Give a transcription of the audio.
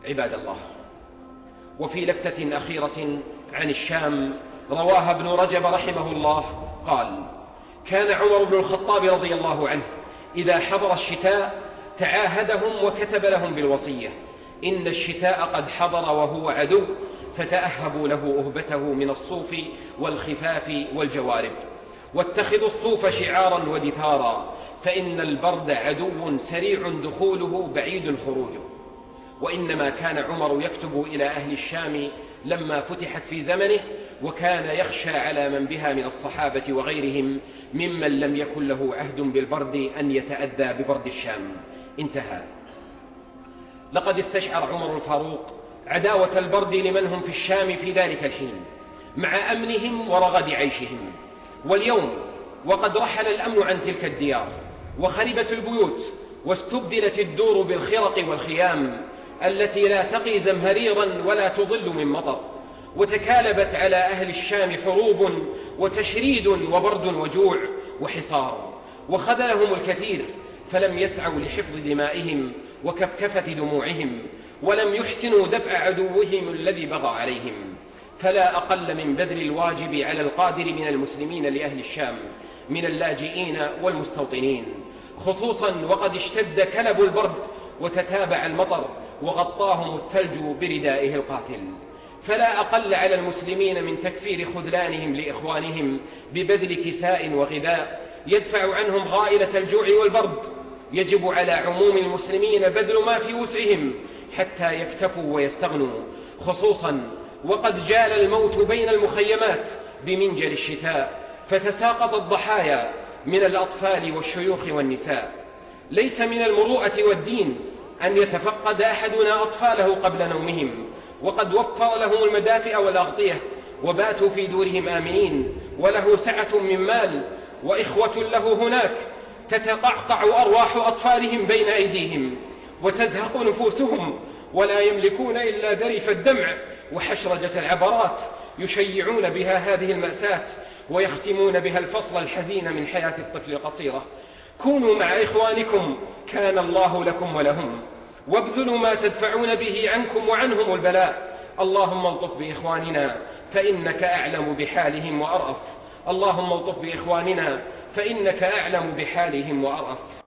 عباد الله، وفي لفتة أخيرة عن الشام رواها ابن رجب رحمه الله قال: كان عمر بن الخطاب رضي الله عنه إذا حضر الشتاء تعاهدهم وكتب لهم بالوصية: إن الشتاء قد حضر وهو عدو، فتأهبوا له أهبته من الصوف والخفاف والجوارب، واتخذوا الصوف شعارا ودثارا، فإن البرد عدو سريع دخوله بعيد خروجه. وإنما كان عمر يكتب إلى أهل الشام لما فتحت في زمنه، وكان يخشى على من بها من الصحابة وغيرهم ممن لم يكن له عهد بالبرد أن يتأذى ببرد الشام. انتهى. لقد استشعر عمر الفاروق عداوة البرد لمن هم في الشام في ذلك الحين مع أمنهم ورغد عيشهم، واليوم وقد رحل الأمن عن تلك الديار وخربت البيوت واستبدلت الدور بالخرق والخيام التي لا تقي زمهريرا ولا تظل من مطر، وتكالبت على أهل الشام حروب وتشريد وبرد وجوع وحصار، وخذلهم الكثير فلم يسعوا لحفظ دمائهم وكفكفة دموعهم، ولم يحسنوا دفع عدوهم الذي بغى عليهم. فلا أقل من بذل الواجب على القادر من المسلمين لأهل الشام من اللاجئين والمستوطنين، خصوصا وقد اشتد كلب البرد وتتابع المطر وغطاهم الثلج بردائه القاتل. فلا أقل على المسلمين من تكفير خذلانهم لإخوانهم ببذل كساء وغذاء يدفع عنهم غائلة الجوع والبرد. يجب على عموم المسلمين بذل ما في وسعهم حتى يكتفوا ويستغنوا، خصوصا وقد جال الموت بين المخيمات بمنجل الشتاء، فتساقط الضحايا من الأطفال والشيوخ والنساء. ليس من المروءة والدين أن يتفقد أحدنا أطفاله قبل نومهم، وقد وفر لهم المدافئ والأغطية وباتوا في دورهم آمنين، وله سعة من مال وإخوة له هناك، تتقعقع أرواح أطفالهم بين أيديهم وتزهق نفوسهم، ولا يملكون إلا ذريف الدمع وحشرجة العبرات يشيعون بها هذه المأساة ويختمون بها الفصل الحزين من حياة الطفل القصيرة. كونوا مع إخوانكم كان الله لكم ولهم، وابذلوا ما تدفعون به عنكم وعنهم البلاء. اللهم الطف بإخواننا فإنك أعلم بحالهم وأرأف. اللهم الطف بإخواننا فإنك أعلم بحالهم وأرأف.